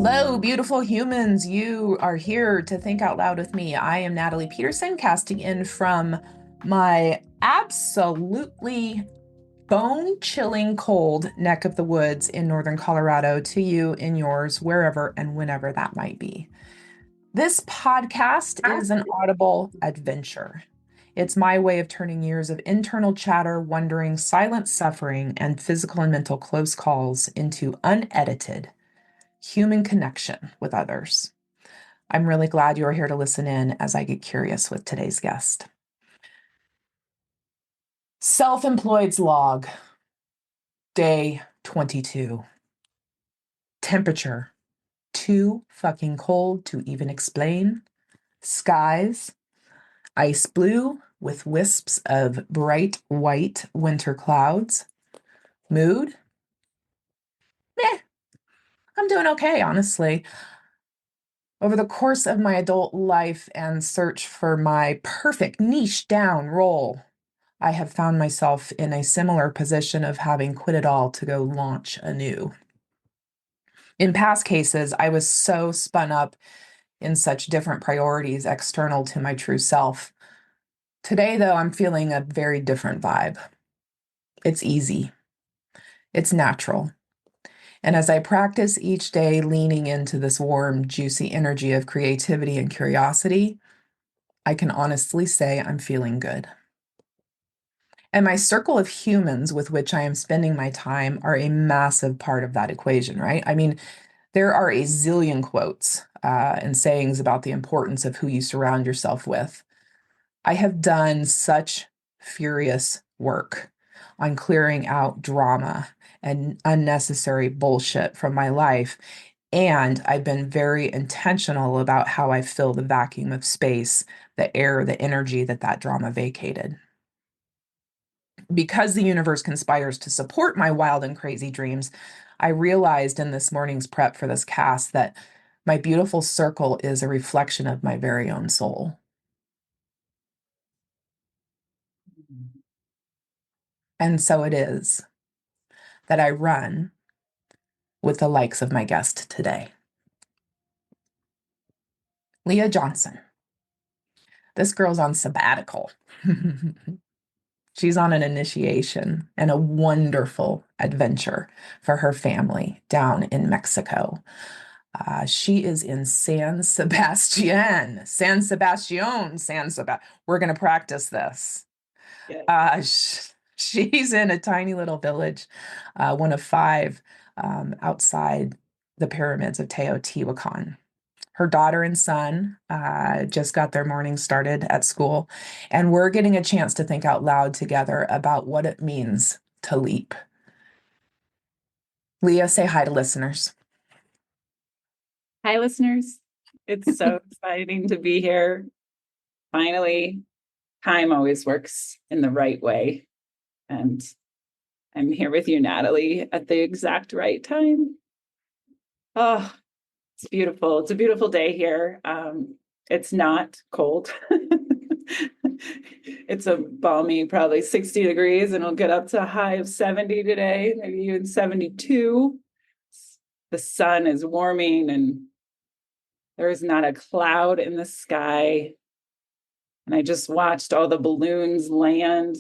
Hello, beautiful humans. You are here to think out loud with me. I am Natalie Peterson, casting in from my absolutely bone chilling cold neck of the woods in northern Colorado to you in yours, wherever and whenever that might be. This podcast is an audible adventure. It's my way of turning years of internal chatter, wondering, silent suffering, and physical and mental close calls into unedited human connection with others. I'm really glad you're here to listen in as I get curious with today's guest. Self-employed's log, day 22. Temperature, too fucking cold to even explain. Skies, ice blue with wisps of bright white winter clouds. Mood, meh, I'm doing okay, honestly. Over the course of my adult life and search for my perfect niche down role, I have found myself in a similar position of having quit it all to go launch anew. In past cases, I was so spun up in such different priorities external to my true self. Today, though, I'm feeling a very different vibe. It's easy, it's natural. And as I practice each day leaning into this warm, juicy energy of creativity and curiosity, I can honestly say I'm feeling good. And my circle of humans with which I am spending my time are a massive part of that equation, right? I mean, there are a zillion quotes and sayings about the importance of who you surround yourself with. I have done such furious work on clearing out drama and unnecessary bullshit from my life. And I've been very intentional about how I fill the vacuum of space, the air, the energy that drama vacated. Because the universe conspires to support my wild and crazy dreams, I realized in this morning's prep for this cast that my beautiful circle is a reflection of my very own soul. And so it is that I run with the likes of my guest today. Leah Johnson. This girl's on sabbatical. She's on an initiation and a wonderful adventure for her family down in Mexico. She is in San Sebastian. We're going to practice this. Yes. She's in a tiny little village, one of five outside the pyramids of Teotihuacan. Her daughter and son just got their morning started at school, and we're getting a chance to think out loud together about what it means to leap. Leah, say hi to listeners. Hi, listeners. It's so exciting to be here. Finally, time always works in the right way. And I'm here with you, Natalie, at the exact right time. Oh, it's beautiful. It's a beautiful day here. It's not cold. It's a balmy, probably 60 degrees, and it'll get up to a high of 70 today, maybe even 72. The sun is warming and there is not a cloud in the sky. And I just watched all the balloons land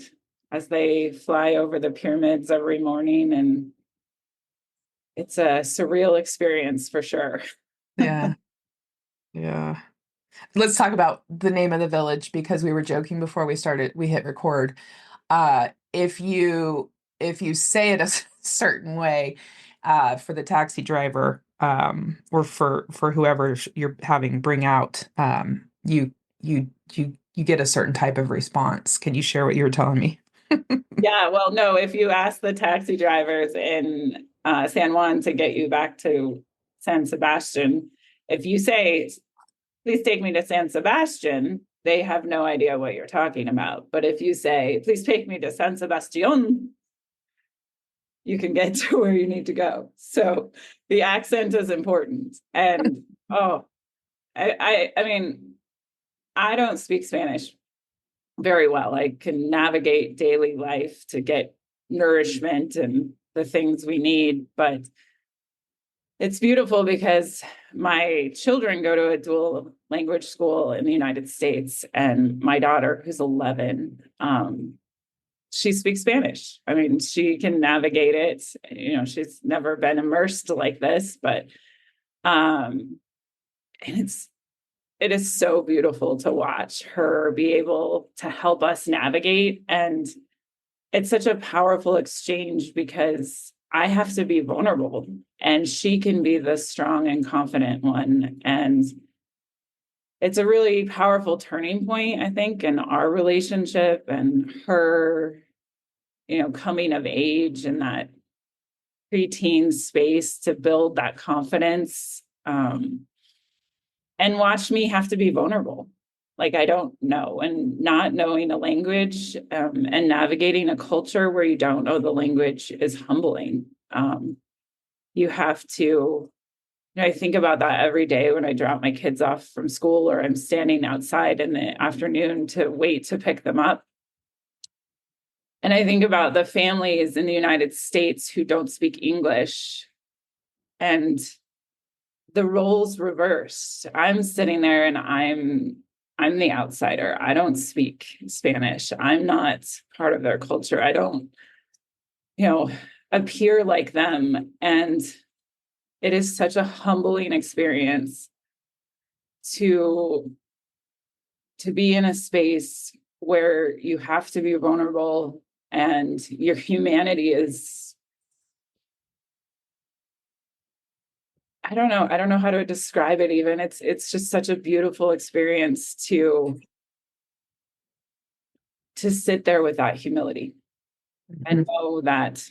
as they fly over the pyramids every morning. And it's a surreal experience for sure. Yeah. Yeah. Let's talk about the name of the village because we were joking before we hit record. If you say it a certain way, for the taxi driver, or for whoever you're having bring out, you get a certain type of response. Can you share what you were telling me? Yeah, well, no, if you ask the taxi drivers in San Juan to get you back to San Sebastian, if you say, please take me to San Sebastian, they have no idea what you're talking about. But if you say, please take me to San Sebastian, you can get to where you need to go. So the accent is important. And I mean, I don't speak Spanish very well. I can navigate daily life to get nourishment and the things we need, but It's beautiful because my children go to a dual language school in the United States, and my daughter, who's 11, she speaks Spanish. I mean, she can navigate it. She's never been immersed like this, but and it is so beautiful to watch her be able to help us navigate. And it's such a powerful exchange because I have to be vulnerable and she can be the strong and confident one. And it's a really powerful turning point, I think, in our relationship and her, coming of age in that preteen space to build that confidence. And watch me have to be vulnerable. Like I don't know, and not knowing a language and navigating a culture where you don't know the language is humbling. You have to, I think about that every day when I drop my kids off from school or I'm standing outside in the afternoon to wait to pick them up. And I think about the families in the United States who don't speak English and the roles reversed. I'm sitting there and I'm the outsider. I don't speak Spanish. I'm not part of their culture. I don't, you know, appear like them. And it is such a humbling experience to be in a space where you have to be vulnerable and your humanity is, I don't know how to describe it even. It's just such a beautiful experience to sit there with that humility and know that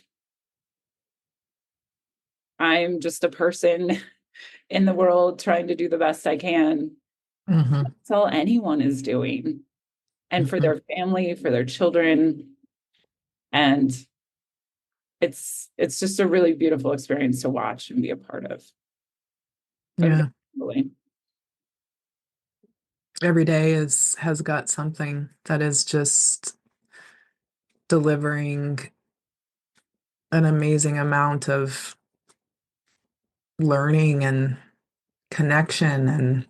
I'm just a person in the world trying to do the best I can. Mm-hmm. That's all anyone is doing. And for Mm-hmm. their family, for their children. And it's just a really beautiful experience to watch and be a part of. Yeah. Really. Every day has got something that is just delivering an amazing amount of learning and connection. And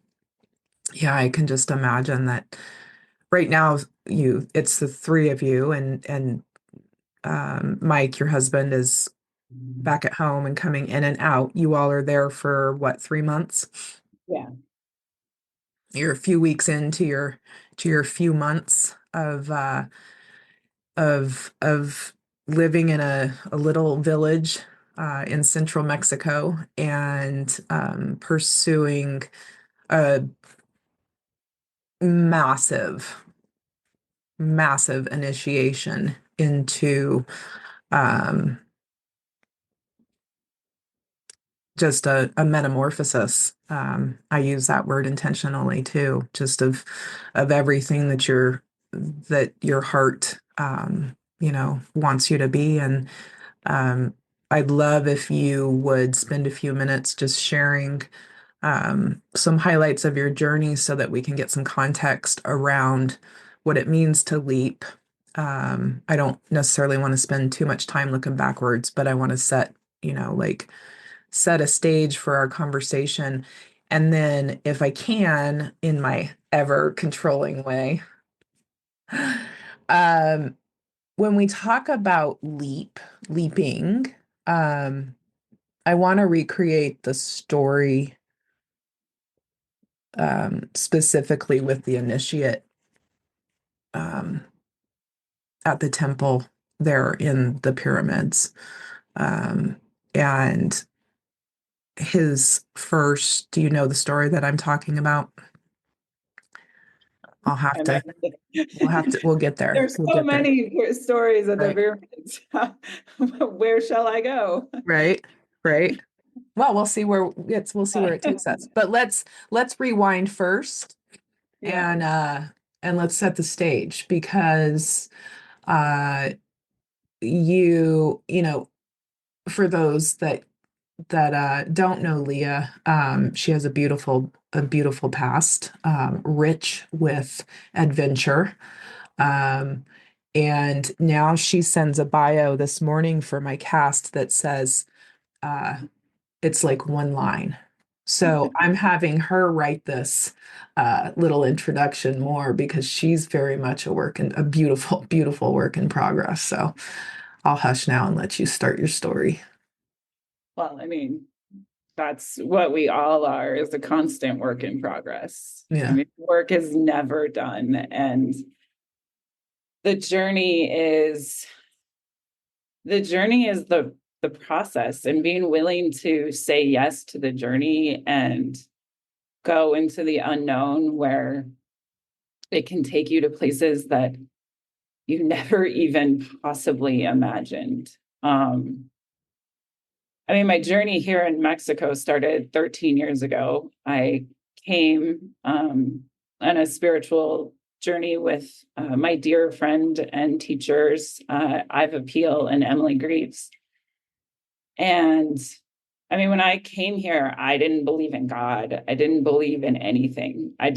yeah, I can just imagine that right now it's the three of you, and Mike, your husband, is back at home and coming in and out. You all are there for what, 3 months? Yeah. You're a few weeks into your few months of living in a little village in central Mexico, and pursuing a massive, massive initiation into um, just a metamorphosis. I use that word intentionally too, just of everything that your heart wants you to be. And um, I'd love if you would spend a few minutes just sharing some highlights of your journey so that we can get some context around what it means to leap. I don't necessarily want to spend too much time looking backwards, but I want to set a stage for our conversation. And then, if I can, in my ever controlling way, um, when we talk about leaping, um, I want to recreate the story specifically with the initiate um, at the temple there in the pyramids. And his first, do you know the story that I'm talking about? I'll have And to, we'll get there. there's We'll so get there. many stories of the Right. pyramids. Where shall I go? Right. Right. Well, we'll see where it takes us. But let's rewind first Yeah. and let's set the stage because uh you know for those that don't know Leah, she has a beautiful past, rich with adventure. Um, and now she sends a bio this morning for my cast that says, uh, it's like one line. So I'm having her write this little introduction more because she's very much a beautiful, beautiful work in progress. So I'll hush now and let you start your story. Well, I mean, that's what we all are, is a constant work in progress. I Yeah. mean, work is never done. And the journey is the process, and being willing to say yes to the journey and go into the unknown, where it can take you to places that you never even possibly imagined. I mean, my journey here in Mexico started 13 years ago. I came on a spiritual journey with my dear friend and teachers, Iva Peel and Emily Greaves. And I mean, when I came here, I didn't believe in God. I didn't believe in anything. I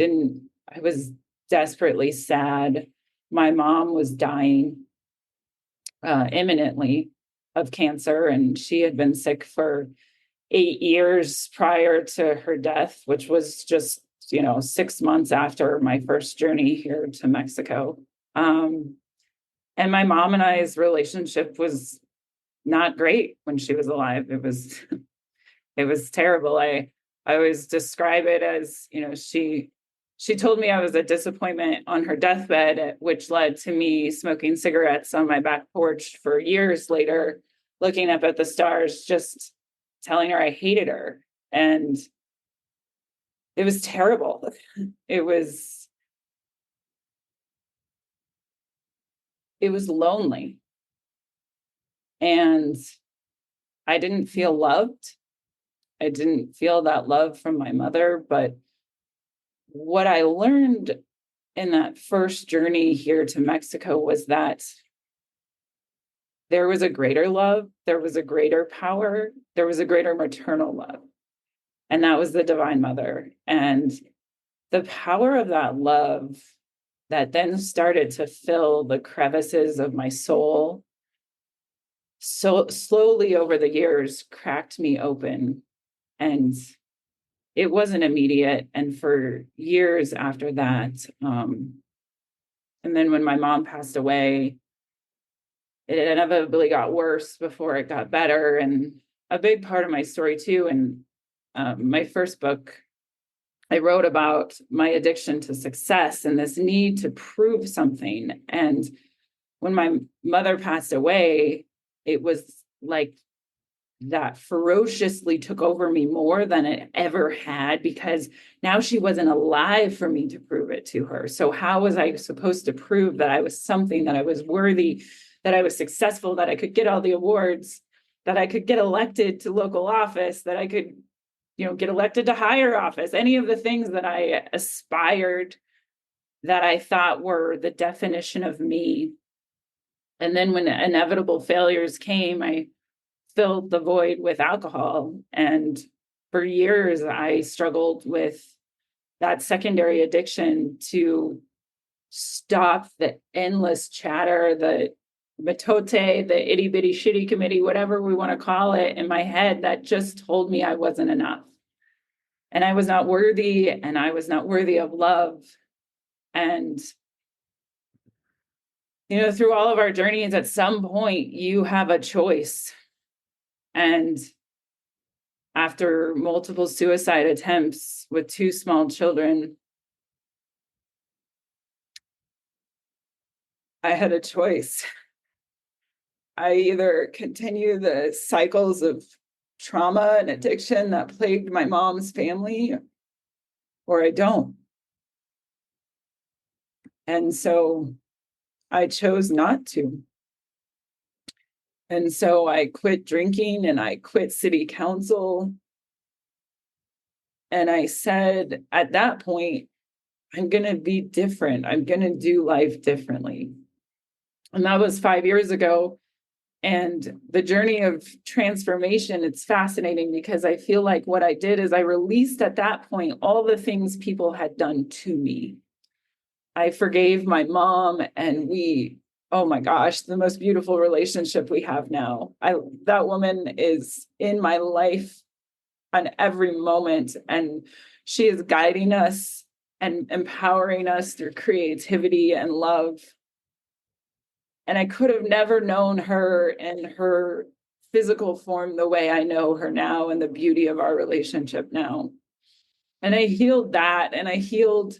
was desperately sad. My mom was dying imminently of cancer, and she had been sick for 8 years prior to her death, which was just, 6 months after my first journey here to Mexico. And my mom and I's relationship was not great when she was alive. It was terrible. I always describe it as, she told me I was a disappointment on her deathbed, which led to me smoking cigarettes on my back porch for years later, looking up at the stars, just telling her I hated her. And it was terrible. It was it was lonely. And I didn't feel loved. I didn't feel that love from my mother. But what I learned in that first journey here to Mexico was that there was a greater love, there was a greater power, there was a greater maternal love. And that was the Divine Mother. And the power of that love that then started to fill the crevices of my soul, so slowly over the years cracked me open. And it wasn't immediate. And for years after that, and then when my mom passed away, it inevitably got worse before it got better. And a big part of my story too, and my first book, I wrote about my addiction to success and this need to prove something. And when my mother passed away, it was like that ferociously took over me more than it ever had, because now she wasn't alive for me to prove it to her. So how was I supposed to prove that I was something, that I was worthy, that I was successful, that I could get all the awards, that I could get elected to local office, that I could, get elected to higher office, any of the things that I aspired, that I thought were the definition of me. And then when inevitable failures came, I filled the void with alcohol. And for years, I struggled with that secondary addiction to stop the endless chatter, the mitote, the itty bitty shitty committee, whatever we want to call it, in my head that just told me I wasn't enough. And I was not worthy, and I was not worthy of love. And, through all of our journeys, at some point, you have a choice. And after multiple suicide attempts with two small children, I had a choice. I either continue the cycles of trauma and addiction that plagued my mom's family, or I don't. And so I chose not to. And so I quit drinking and I quit city council. And I said, at that point, I'm going to be different. I'm going to do life differently. And that was 5 years ago. And the journey of transformation, it's fascinating, because I feel like what I did is I released at that point all the things people had done to me. I forgave my mom, and oh my gosh, the most beautiful relationship we have now. That woman is in my life on every moment. And she is guiding us and empowering us through creativity and love. And I could have never known her in her physical form the way I know her now, and the beauty of our relationship now. And I healed that, and I healed,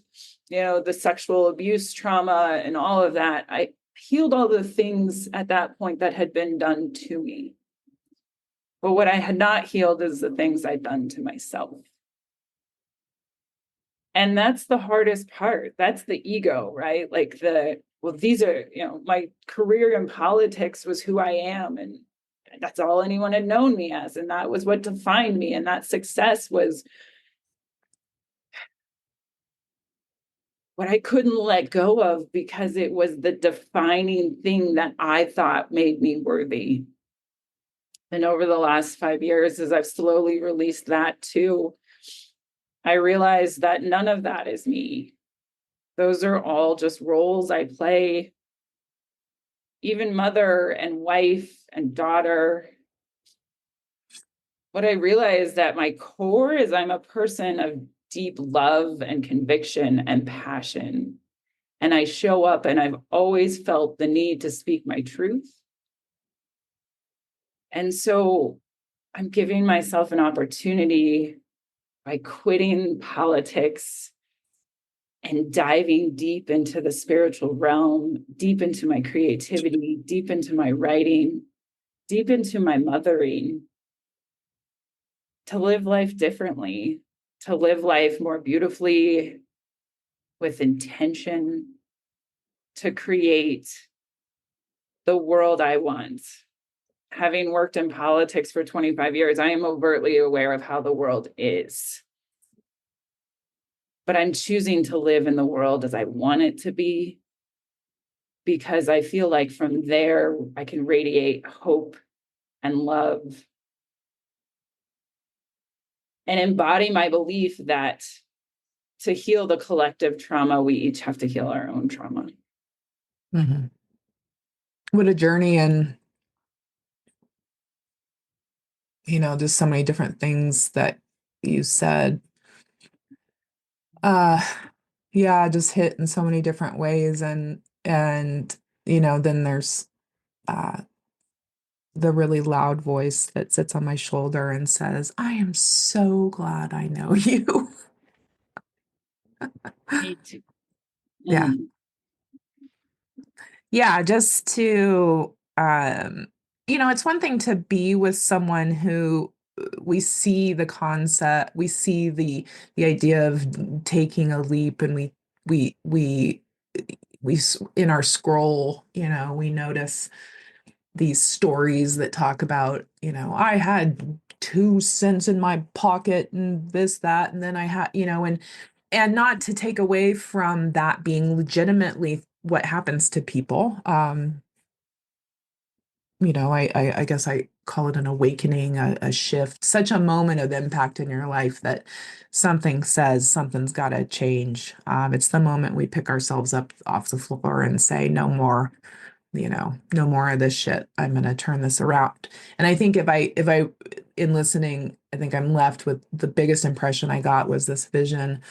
the sexual abuse trauma and all of that. I healed all the things at that point that had been done to me. But what I had not healed is the things I'd done to myself. And that's the hardest part. That's the ego, right? Like these are, my career in politics was who I am. And that's all anyone had known me as. And that was what defined me. And that success was what I couldn't let go of, because it was the defining thing that I thought made me worthy. And over the last 5 years, as I've slowly released that too, I realized that none of that is me. Those are all just roles I play, even mother and wife and daughter. What I realized at my core is I'm a person of deep love and conviction and passion. And I show up, and I've always felt the need to speak my truth. And so I'm giving myself an opportunity by quitting politics and diving deep into the spiritual realm, deep into my creativity, deep into my writing, deep into my mothering, to live life differently, to live life more beautifully, with intention, to create the world I want. Having worked in politics for 25 years, I am overtly aware of how the world is. But I'm choosing to live in the world as I want it to be, because I feel like from there, I can radiate hope and love and embody my belief that to heal the collective trauma, we each have to heal our own trauma. Mm-hmm. What a journey, and just so many different things that you said. Yeah, just hit in so many different ways, and then there's uh the really loud voice that sits on my shoulder and says, I am so glad I know you. Me too. Yeah. Mm. Yeah, just to it's one thing to be with someone who we see the concept, we see the idea of taking a leap, and we in our scroll, we notice these stories that talk about, I had 2 cents in my pocket and this, that, and then I had, and not to take away from that being legitimately what happens to people. I guess I call it an awakening, a shift, such a moment of impact in your life that something says something's got to change. It's the moment we pick ourselves up off the floor and say, no more, no more of this shit. I'm going to turn this around. And I think in listening, I think I'm left with the biggest impression I got was this vision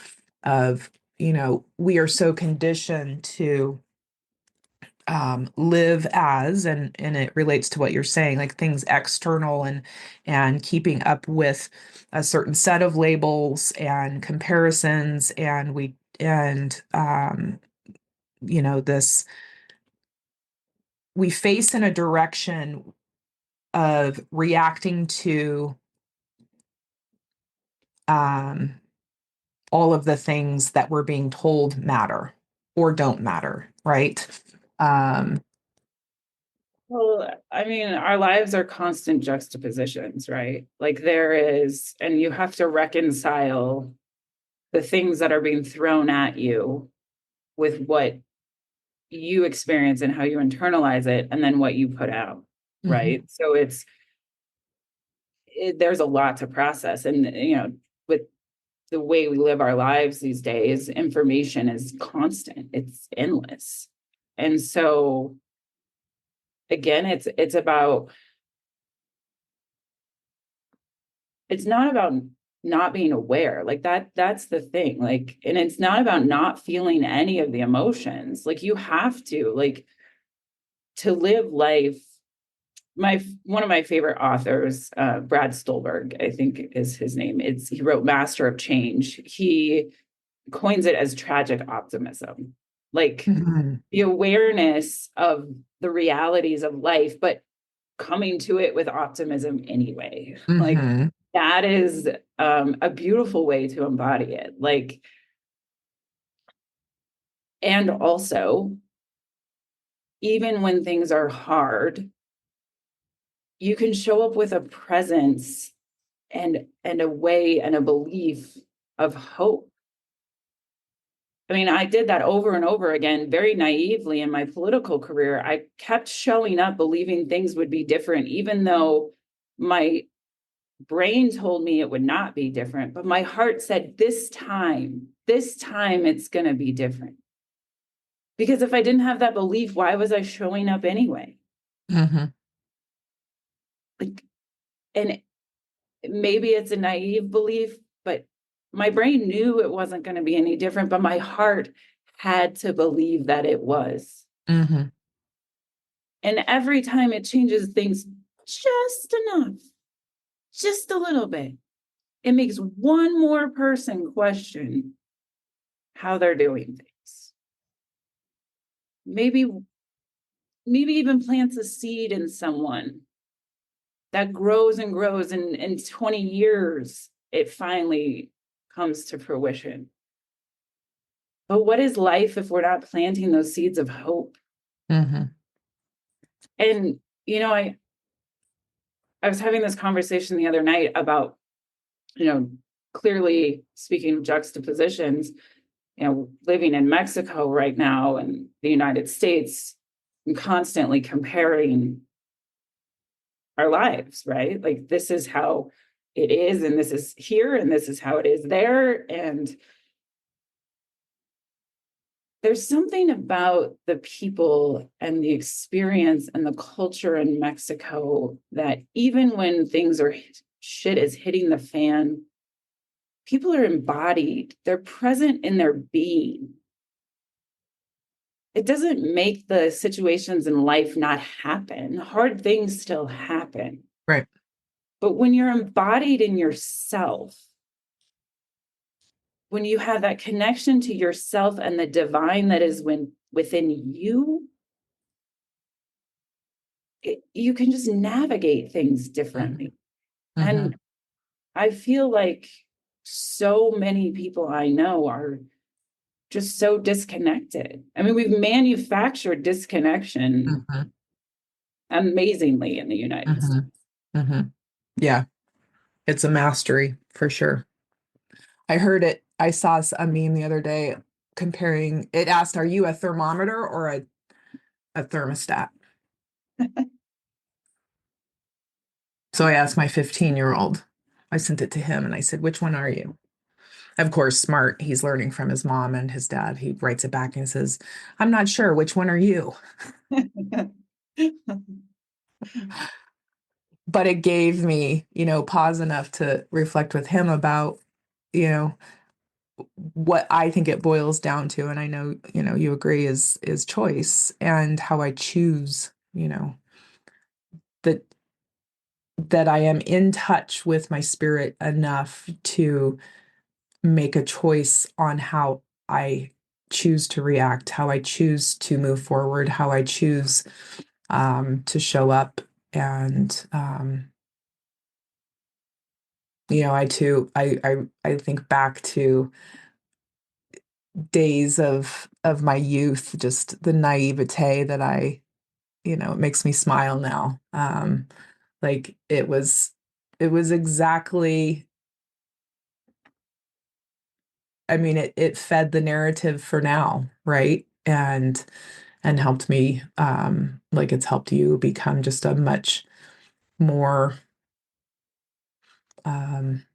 of, we are so conditioned to live as, and it relates to what you're saying, like things external, and keeping up with a certain set of labels and comparisons, and this we face in a direction of reacting to um, all of the things that we're being told matter or don't matter, right? Um, Well, I mean, our lives are constant juxtapositions, right? Like there is, and you have to reconcile the things that are being thrown at you with what you experience and how you internalize it, and then what you put out, mhm, right? So there's a lot to process. And, with the way we live our lives these days, information is constant, it's endless. And so, again, it's about it's not about not being aware. Like that's the thing. Like, and it's not about not feeling any of the emotions. Like you have to, like, to live life. My one of my favorite authors, Brad Stulberg, I think is his name. He wrote Master of Change. He coins it as tragic optimism, like Mhm. the awareness of the realities of life, but coming to it with optimism anyway. Like Mhm. that is a beautiful way to embody it. Like, and also, even when things are hard, you can show up with a presence and a way and a belief of hope. I mean, I did that over and over again, very naively in my political career. I kept showing up believing things would be different, even though my brain told me it would not be different. But my heart said, this time it's going to be different. Because if I didn't have that belief, why was I showing up anyway? Mhm. Like, and maybe it's a naive belief, but my brain knew it wasn't going to be any different, but my heart had to believe that it was. Mhm. And every time it changes things just enough, just a little bit, it makes one more person question how they're doing things. Maybe, maybe even plants a seed in someone that grows and grows, and in 20 years, it finally comes to fruition. But what is life if we're not planting those seeds of hope? Mhm. And, you know, I was having this conversation the other night about, you know, clearly speaking of juxtapositions, you know, living in Mexico right now and the United States, and constantly comparing our lives, right? Like this is how it is, and this is here, and this is how it is there. And there's something about the people and the experience and the culture in Mexico that even when things are shit is hitting the fan, people are embodied, they're present in their being. It doesn't make the situations in life not happen. Hard things still happen. Right. But when you're embodied in yourself, when you have that connection to yourself and the divine that is within you, you can just navigate things Mhm. differently. And Mhm. I feel like so many people I know are just so disconnected. I mean, we've manufactured disconnection Mhm. amazingly in the United States. Mhm. Mhm. Yeah, it's a mastery for sure. I heard it. I saw a meme the other day comparing it asked, are you a thermometer or a thermostat? So I asked my 15-year-old. I sent it to him and I said, which one are you? Of course, smart. He's learning from his mom and his dad. He writes it back and says, I'm not sure. Which one are you? But it gave me, pause enough to reflect with him about, you know, what I think it boils down to. And I know, you agree is choice and how I choose, that I am in touch with my spirit enough to make a choice on how I choose to react, how I choose to move forward, how I choose to show up. And I too, I think back to days of my youth, just the naivete that it makes me smile now. Like it was exactly, I mean, it fed the narrative for now, right? And helped me, like it's helped you become just a much more um,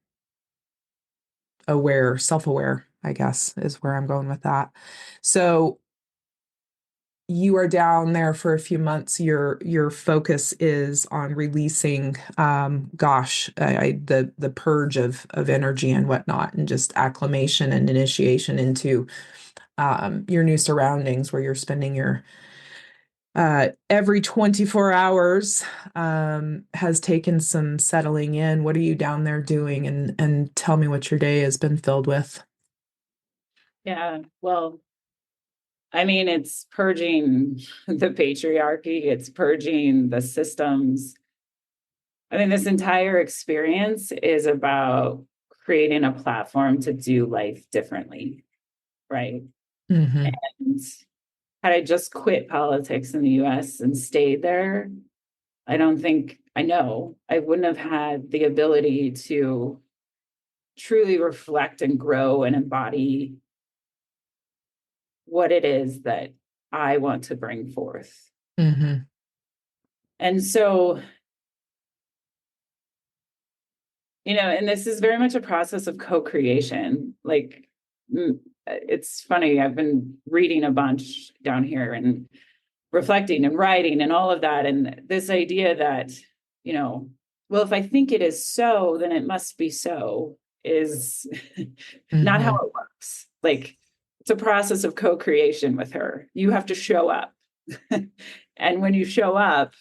aware, self-aware, I guess, is where I'm going with that. So you are down there for a few months. Your focus is on releasing, the purge of energy and whatnot, and just acclimation and initiation into your new surroundings, where you're spending your every 24 hours has taken some settling in. What are you down there doing? And tell me what your day has been filled with. Yeah, well, I mean, it's purging the patriarchy, it's purging the systems. I mean, this entire experience is about creating a platform to do life differently, right? Mm-hmm. And had I just quit politics in the US and stayed there, I know I wouldn't have had the ability to truly reflect and grow and embody what it is that I want to bring forth. Mm-hmm. And so, and this is very much a process of co-creation. Like, it's funny, I've been reading a bunch down here and reflecting and writing and all of that. And this idea that, well, if I think it is so, then it must be so is not how Mm-hmm. it works. Like, it's a process of co-creation with her. You have to show up. And when you show up,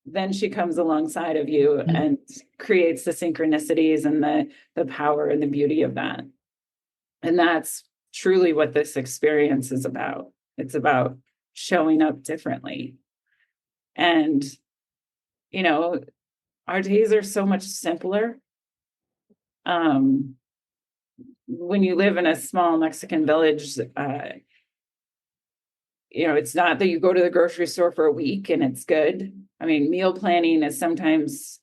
then she comes alongside of you and creates the synchronicities and the power and the beauty of that. And that's truly what this experience is about. It's about showing up differently. And, you know, our days are so much simpler. Um, when you live in a small Mexican village, it's not that you go to the grocery store for a week and it's good. I mean, meal planning is sometimes,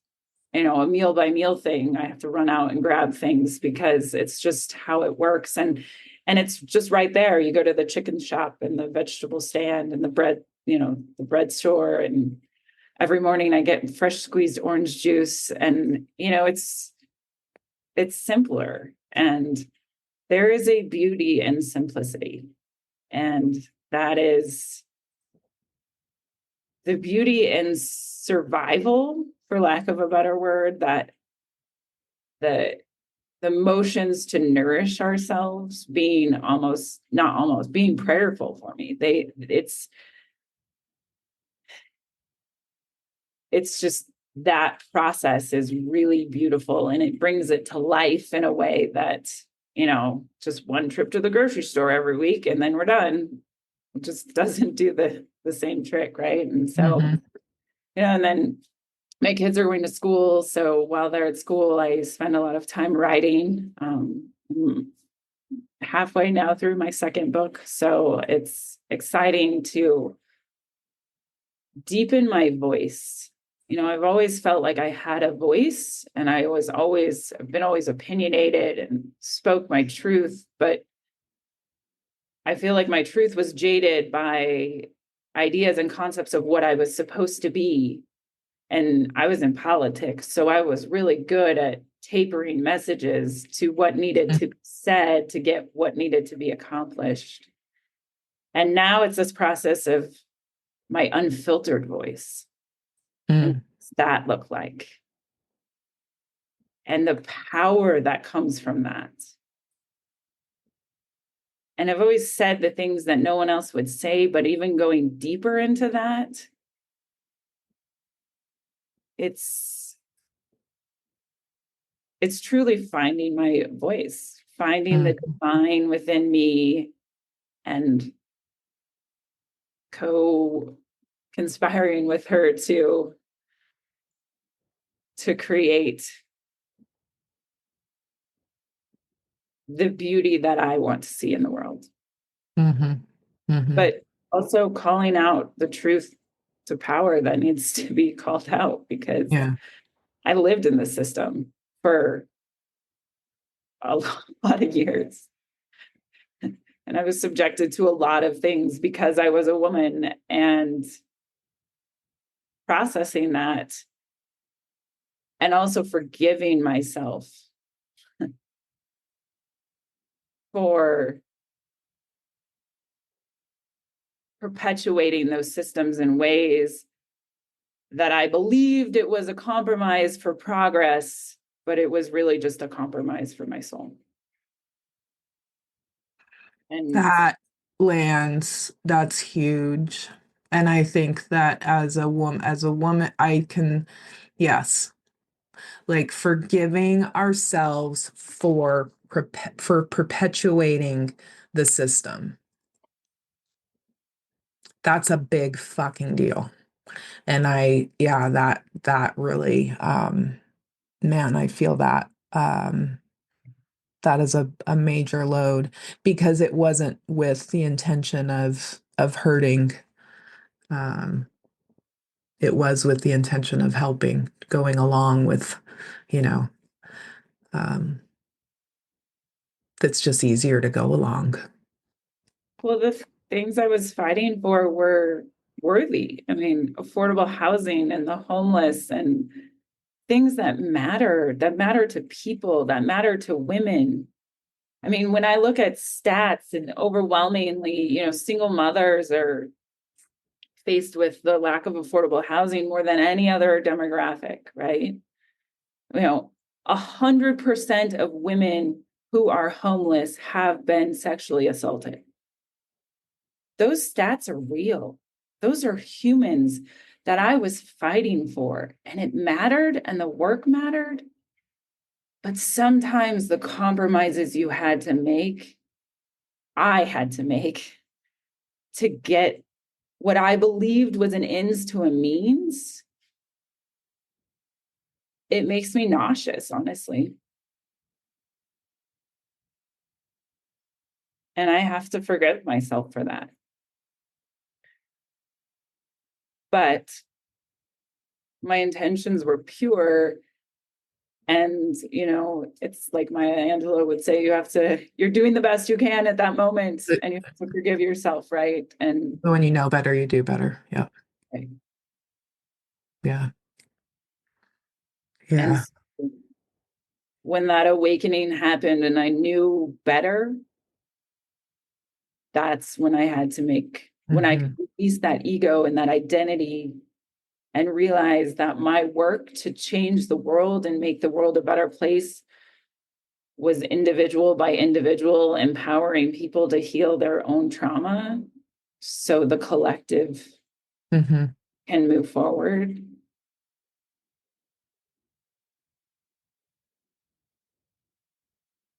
a meal by meal thing. I have to run out and grab things because it's just how it works. And it's just right there. You go to the chicken shop and the vegetable stand and the bread, the bread store. And every morning I get fresh squeezed orange juice. And, it's simpler. And there is a beauty in simplicity. And that is the beauty in survival, for lack of a better word, that the motions to nourish ourselves being almost not almost being prayerful for me. It's just that process is really beautiful, and it brings it to life in a way that, just one trip to the grocery store every week and then we're done. It just doesn't do the same trick, right? And so, Mm-hmm. and then my kids are going to school. So while they're at school, I spend a lot of time writing. Halfway now through my second book. So it's exciting to deepen my voice. I've always felt like I had a voice, and I've been always opinionated and spoke my truth, but I feel like my truth was jaded by ideas and concepts of what I was supposed to be. And I was in politics, so I was really good at tapering messages to what needed to be said to get what needed to be accomplished. And now it's this process of my unfiltered voice. And Mm-hmm. what's that look like? And the power that comes from that. And I've always said the things that no one else would say, but even going deeper into that, it's truly finding my voice, finding the divine within me, and co-conspiring with her to create the beauty that I want to see in the world. Mm-hmm. Mm-hmm. But also calling out the truth to power that needs to be called out, because Yeah. I lived in the system for a lot of years. And I was subjected to a lot of things because I was a woman, and processing that and also forgiving myself for perpetuating those systems in ways that I believed it was a compromise for progress, but it was really just a compromise for my soul. And That lands, that's huge. And I think that as a woman, I can, yes, like forgiving ourselves for perpetuating the system. That's a big fucking deal. And yeah, that really, man, I feel that. That is a major load because it wasn't with the intention of hurting. Um, it was with the intention of helping, going along with, you know, um, it's just easier to go along. well, the things I was fighting for were worthy. I mean, affordable housing and the homeless and things that matter to people, that matter to women. I mean, when I look at stats and overwhelmingly, single mothers are faced with the lack of affordable housing more than any other demographic, right? 100% of women who are homeless have been sexually assaulted. Those stats are real. Those are humans that I was fighting for, and it mattered, and the work mattered. But sometimes the compromises I had to make to get what I believed was an ends to a means, it makes me nauseous, honestly. And I have to forgive myself for that. But my intentions were pure. And, it's like Maya Angelou would say, you're doing the best you can at that moment, and you have to forgive yourself, right? And When you know better, you do better. Yeah. right. Yeah. And Yeah. so when that awakening happened and I knew better, that's when when I Hmm. could release that ego and that identity and realize that my work to change the world and make the world a better place was individual by individual, empowering people to heal their own trauma so the collective Hmm. can move forward.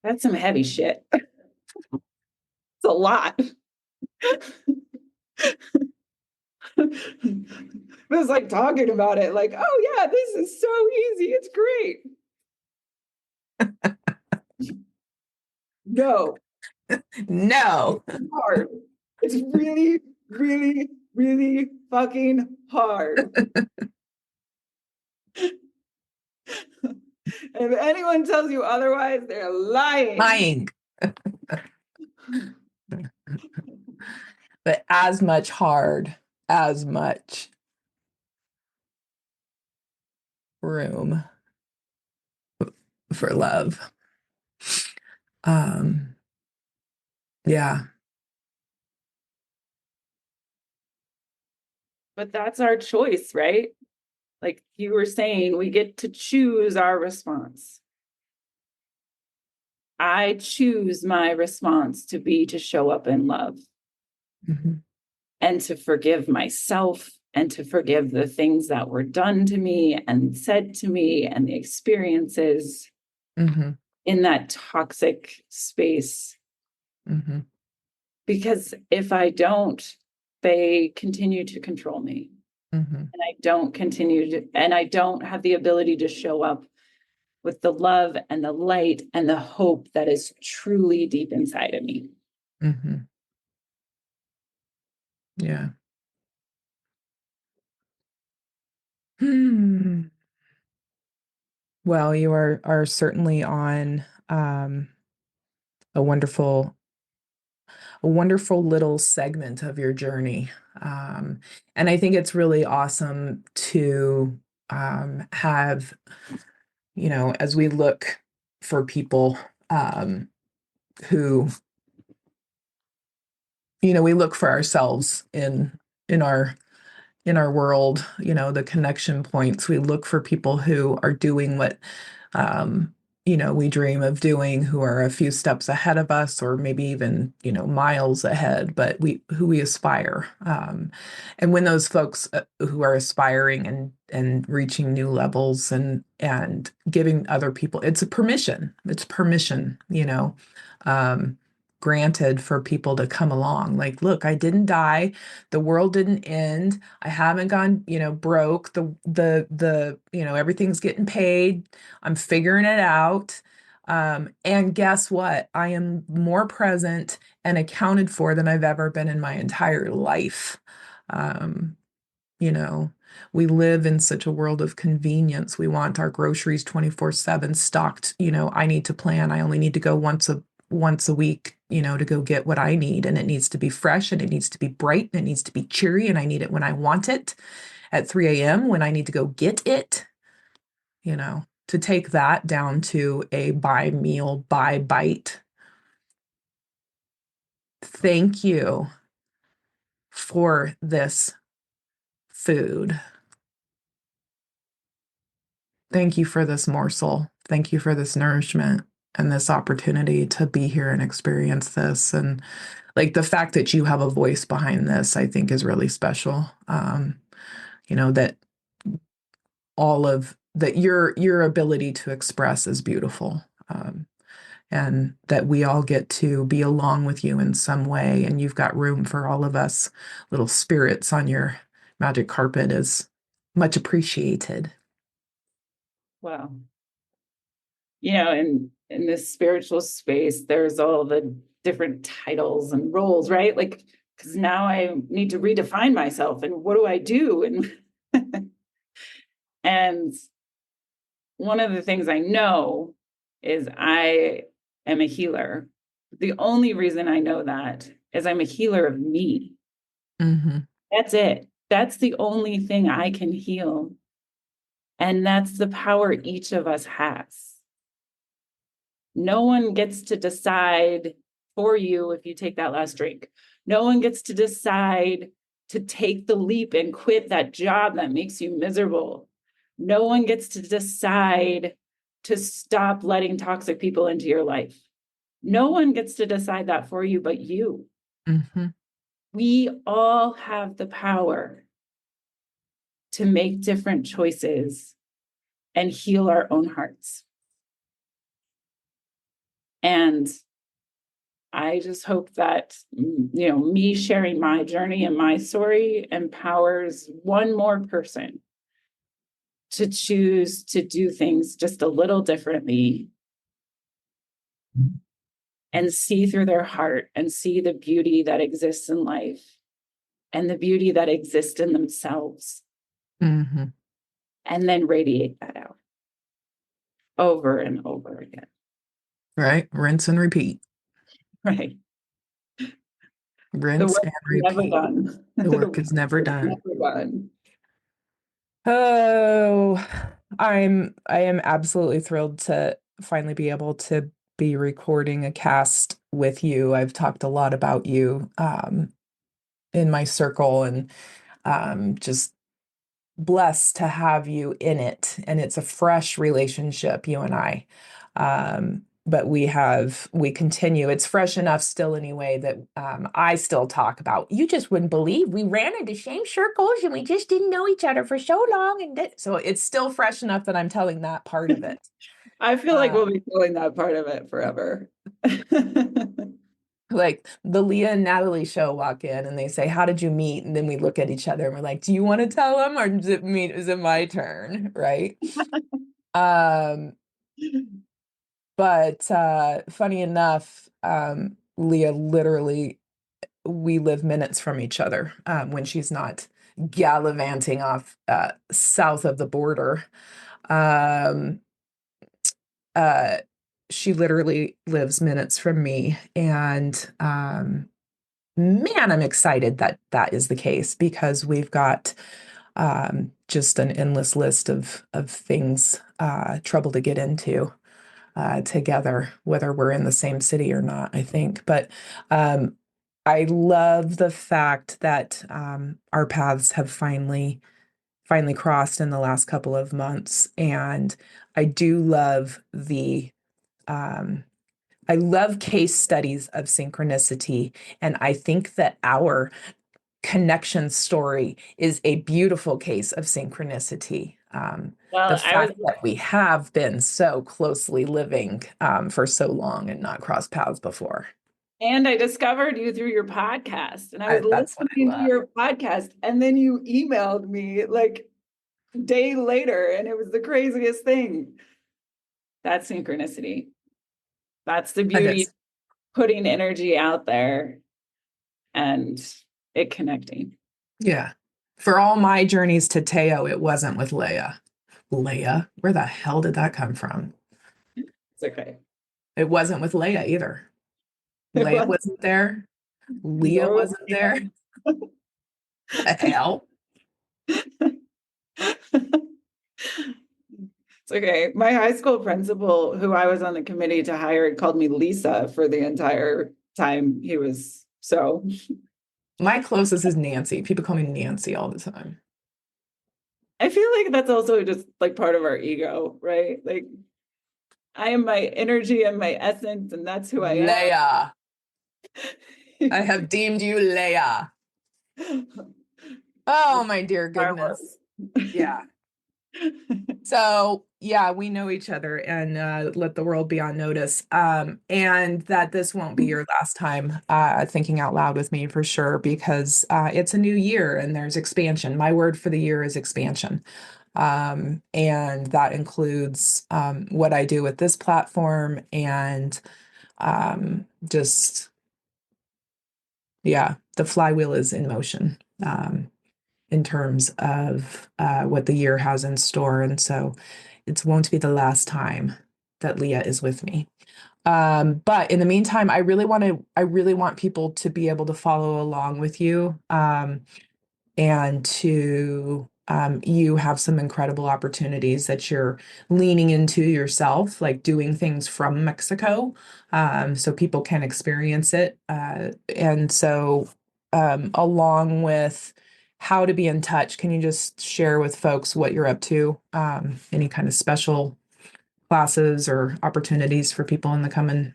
That's some heavy shit. It's a lot. It was like talking about it, like, oh yeah, this is so easy. It's great. No, No. it's hard. It's really, really, really fucking hard. If anyone tells you otherwise, they're lying. Lying. But as much room for love. Um, yeah. But that's our choice, right? Like you were saying, we get to choose our response. I choose my response to be to show up in love Hmm. and to forgive myself and to forgive the things that were done to me and said to me and the experiences Hmm. in that toxic space. Hmm. Because if I don't, they continue to control me. Hmm. And I don't have the ability to show up with the love and the light and the hope that is truly deep inside of me. Hmm. Yeah. Hmm. Well, you are certainly on a wonderful a wonderful little segment of your journey. And I think it's really awesome to have, as we look for people who we look for ourselves in our in our world, the connection points. We look for people who are doing what um, we dream of doing, who are a few steps ahead of us, or maybe even, miles ahead, but who we aspire. And when those folks who are aspiring and reaching new levels and giving other people, it's permission, um, granted for people to come along. Like, look, I didn't die. The world didn't end. I haven't gone, broke. Everything's getting paid. I'm figuring it out. And guess what? I am more present and accounted for than I've ever been in my entire life. Um, you know, we live in such a world of convenience. We want our groceries 24/7 stocked. I need to plan. I only need to go once a week, to go get what I need. And it needs to be fresh and it needs to be bright and it needs to be cheery. And I need it when I want it at 3 a.m. when I need to go get it, to take that down to a buy meal, buy bite. Thank you for this food. Thank you for this morsel. Thank you for this nourishment and this opportunity to be here and experience this. And like the fact that you have a voice behind this, I think is really special. That all of that your ability to express is beautiful. And that we all get to be along with you in some way. And you've got room for all of us little spirits on your magic carpet is much appreciated. Wow. In this spiritual space, there's all the different titles and roles, right? Like, because now I need to redefine myself and what do I do? And one of the things I know is I am a healer. The only reason I know that is I'm a healer of me. Mm-hmm. That's it. That's the only thing I can heal. And that's the power each of us has. No one gets to decide for you if you take that last drink. No one gets to decide to take the leap and quit that job that makes you miserable. No one gets to decide to stop letting toxic people into your life. No one gets to decide that for you but you. Mm-hmm. We all have the power to make different choices and heal our own hearts. And I just hope that, me sharing my journey and my story empowers one more person to choose to do things just a little differently and see through their heart and see the beauty that exists in life and the beauty that exists in themselves, Mm-hmm. and then radiate that out over and over again. Right. Rinse and repeat. Right. The Rinse work and is never repeat. done. The The work work is never is done. never done. Oh, I am absolutely thrilled to finally be able to be recording a cast with you. I've talked a lot about you in my circle and just blessed to have you in it. And it's a fresh relationship, you and I. But we continue. It's fresh enough still anyway that I still talk about. You just wouldn't believe we ran into same circles and we just didn't know each other for so long. So it's still fresh enough that I'm telling that part of it. I feel like we'll Um, be feeling that part of it forever. like the Leah and Natalie show walk in and they say, "How did you meet?" And then we look at each other and we're like, "Do you want to tell them or is it my turn?" Right? Um, But funny enough, Leah literally, we live minutes from each other when she's not gallivanting off south of the border. Um, uh, she literally lives minutes from me. And man, I'm excited that that is the case because we've got just an endless list of things, trouble to get into together, whether we're in the same city or not, I think. But I love the fact that our paths have finally crossed in the last couple of months, and I do love the um, I love case studies of synchronicity, and I think that our connection story is a beautiful case of synchronicity. The Well, I was, fact that we have been so closely living for so long and not crossed paths before. and I discovered you through your podcast, and I was That's what I listening to love. your podcast, and then you emailed me like a day later, and it was the craziest thing. That's synchronicity. That's the It beauty of is. putting energy out there and it connecting. Yeah. For all my journeys to Teo, it wasn't with Leah. Leah? Where the hell did that come from? It's okay. It wasn't with Leah either. It Leah was, wasn't there. Leah nor was wasn't there. The hell? It's okay. My high school principal, who I was on the committee to hire, called me Lisa for the entire time he was so. My closest is Nancy. People call me Nancy all the time. I feel like that's also just like part of our ego, right? Like I am my energy and my essence, and that's who I Leah. I am. have deemed you Leia. Oh, my dear Star goodness. Wars. Yeah. So, yeah, we know each other and let the world be on notice. And that this won't be your last time thinking out loud with me for sure, because it's a new year and there's expansion. My word for the year is expansion. And that includes what I do with this platform and just, yeah, the flywheel is in motion. In terms of what the year has in store. And so it won't be the last time that Leah is with me. But in the meantime, I really want people to be able to follow along with you. And to you have some incredible opportunities that you're leaning into yourself, like doing things from Mexico, so people can experience it. And so, along with how to be in touch, can you just share with folks what you're up to? Any kind of special classes or opportunities for people in the coming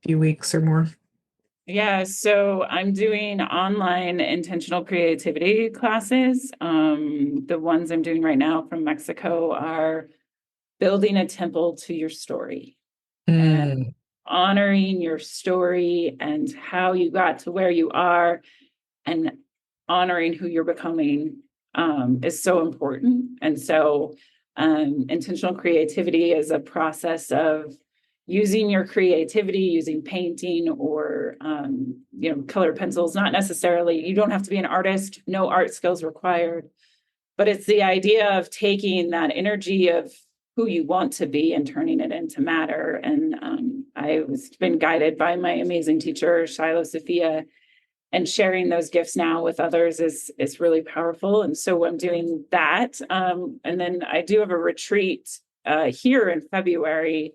few weeks or more? Yeah, so I'm doing online intentional creativity classes. The ones I'm doing right now from Mexico are building a temple to your story and Mm, honoring your story and how you got to where you are and honoring who you're becoming is so important. And so, intentional creativity is a process of using your creativity, using painting or colored pencils. Not necessarily, you don't have to be an artist, no art skills required, but it's the idea of taking that energy of who you want to be and turning it into matter. And I was been guided by my amazing teacher, Shiloh Sophia, and sharing those gifts now with others is really powerful. And so I'm doing that. And then I do have a retreat here in February,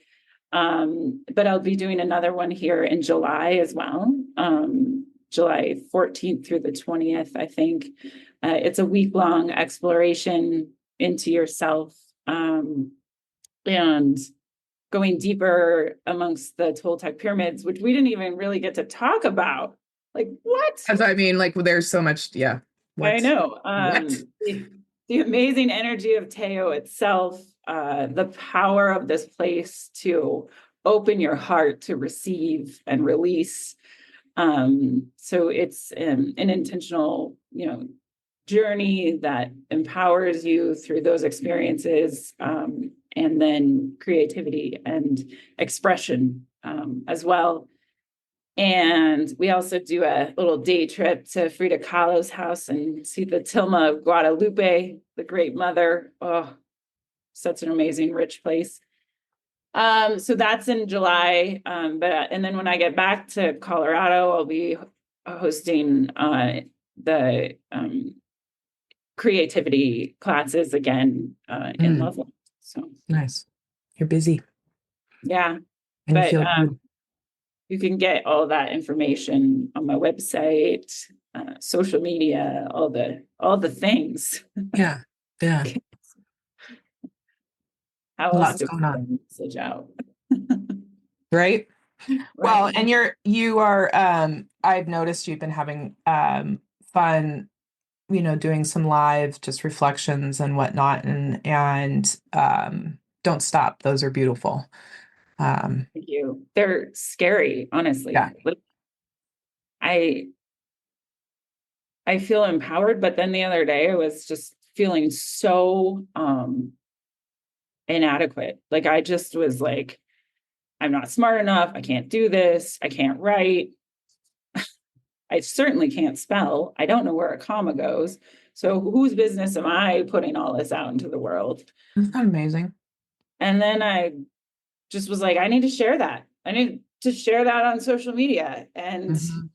but I'll be doing another one here in July as well. July 14th through the 20th, I think. It's a week-long exploration into yourself, and going deeper amongst the Toltec pyramids, which we didn't even really get to talk about. Like, what? as I mean, like there's so much, yeah. I What? know. What? The amazing energy of Teo itself, the power of this place to open your heart to receive and release. So it's an intentional, journey that empowers you through those experiences, and then creativity and expression as well. And we also do a little day trip to Frida Kahlo's house and see the Tilma of Guadalupe, the Great Mother. Oh, such an amazing, rich place. So that's in July. And then when I get back to Colorado, I'll be hosting the creativity classes again in Mm, Loveland. So nice. You're busy yeah, and you but feel good. you can get all that information on my website, social media, all the things. Yeah. Yeah. How else Lots do going we get on. a message out? Right. Well, Right. and you are I've noticed you've been having fun, doing some live just reflections and whatnot, and don't stop. Those are beautiful. Um Thank you. They're scary, yeah. honestly. Like, I I feel empowered, but then the other day I was just feeling so inadequate. Like I just was like, I'm not smart enough. I can't do this. I can't write. I certainly can't spell. I don't know where a comma goes. So whose business am I putting all this out into the world? Isn't that amazing? And then I just was like, I need to share that. I need to share that on social media. And Mhm.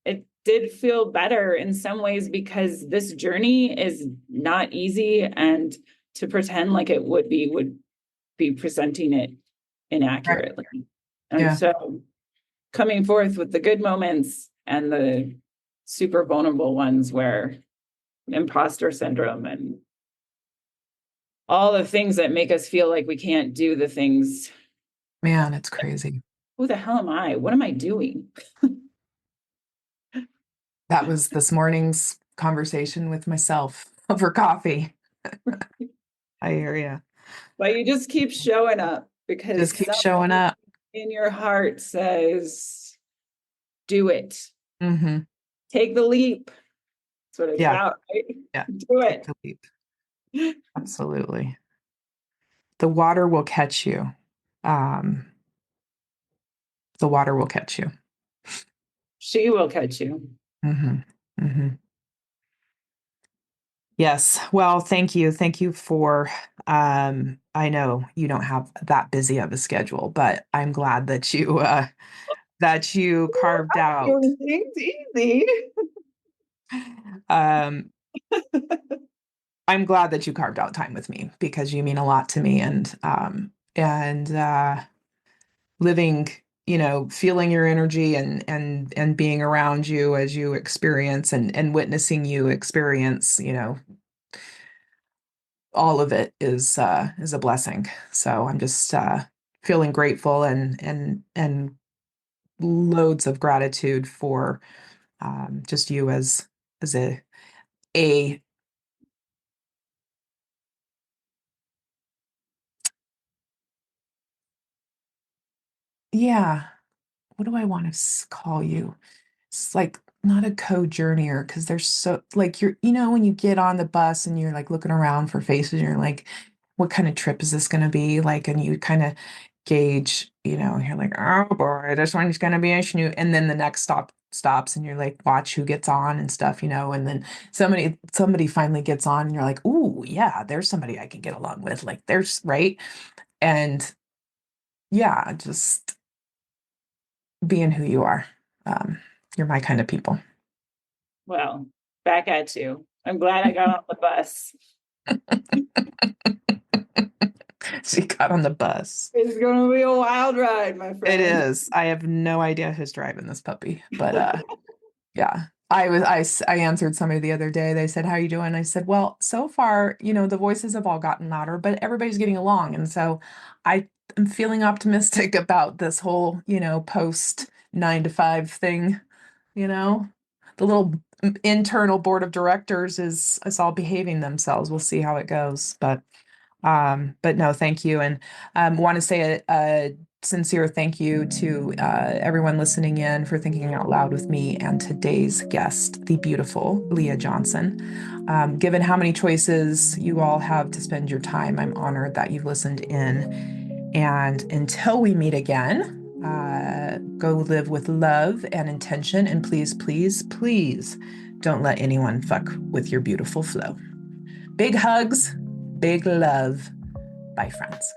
it did feel better in some ways because this journey is not easy. And to pretend like it would be presenting it Right. inaccurately. And Yeah. so coming forth with the good moments and the super vulnerable ones where imposter syndrome and all the things that make us feel like we can't do the things. Man, it's crazy. Who the hell am I? What am I doing? That was this morning's conversation with myself over coffee. I hear you. But you just keep showing up Just because keep showing something up. in your heart says, do it. Hmm. Take the leap. That's what it's Yeah. about, right? Yeah. Do Take it. the leap. Absolutely. The water will catch you. Um, the water will catch you. She will catch you. Hmm. Hmm. Yes. Well, thank you. Thank you for, I know you don't have that busy of a schedule, but I'm glad that you carved out, Doing things easy. um, I'm glad that you carved out time with me because you mean a lot to me, and living, feeling your energy and being around you as you experience and witnessing you experience, all of it is a blessing. So I'm just feeling grateful and loads of gratitude for just you as a yeah. What do I want to call you? It's like not a co-journeyer because there's so like when you get on the bus and you're like looking around for faces and you're like, what kind of trip is this going to be like? And you kind of gauge, you're like, oh boy, this one's going to be a snoo. And then the next stops and you're like, watch who gets on and stuff, and then somebody finally gets on and you're like, ooh, yeah, there's somebody I can get along with. Like there's right. And yeah, just being who you are. Um, you're my kind of people. Well, back at you. I'm glad I got on the bus. She got on the bus. It's going to be a wild ride, my It friend. is. I have no idea who's driving this puppy, but yeah. I answered somebody the other day. They said, "How you doing?" I said, "Well, so far, the voices have all gotten louder, but everybody's getting along." And so I am feeling optimistic about this whole, post 9 to 5 thing, you know. The little internal board of directors is all behaving themselves. We'll see how it goes, but no, thank you. And want to say a sincere thank you to everyone listening in for thinking out loud with me and today's guest, the beautiful Leah Johnson. Given how many choices you all have to spend your time, I'm honored that you've listened in. And until we meet again, go live with love and intention. And please, please, please don't let anyone fuck with your beautiful flow. Big hugs, big love. Bye, friends.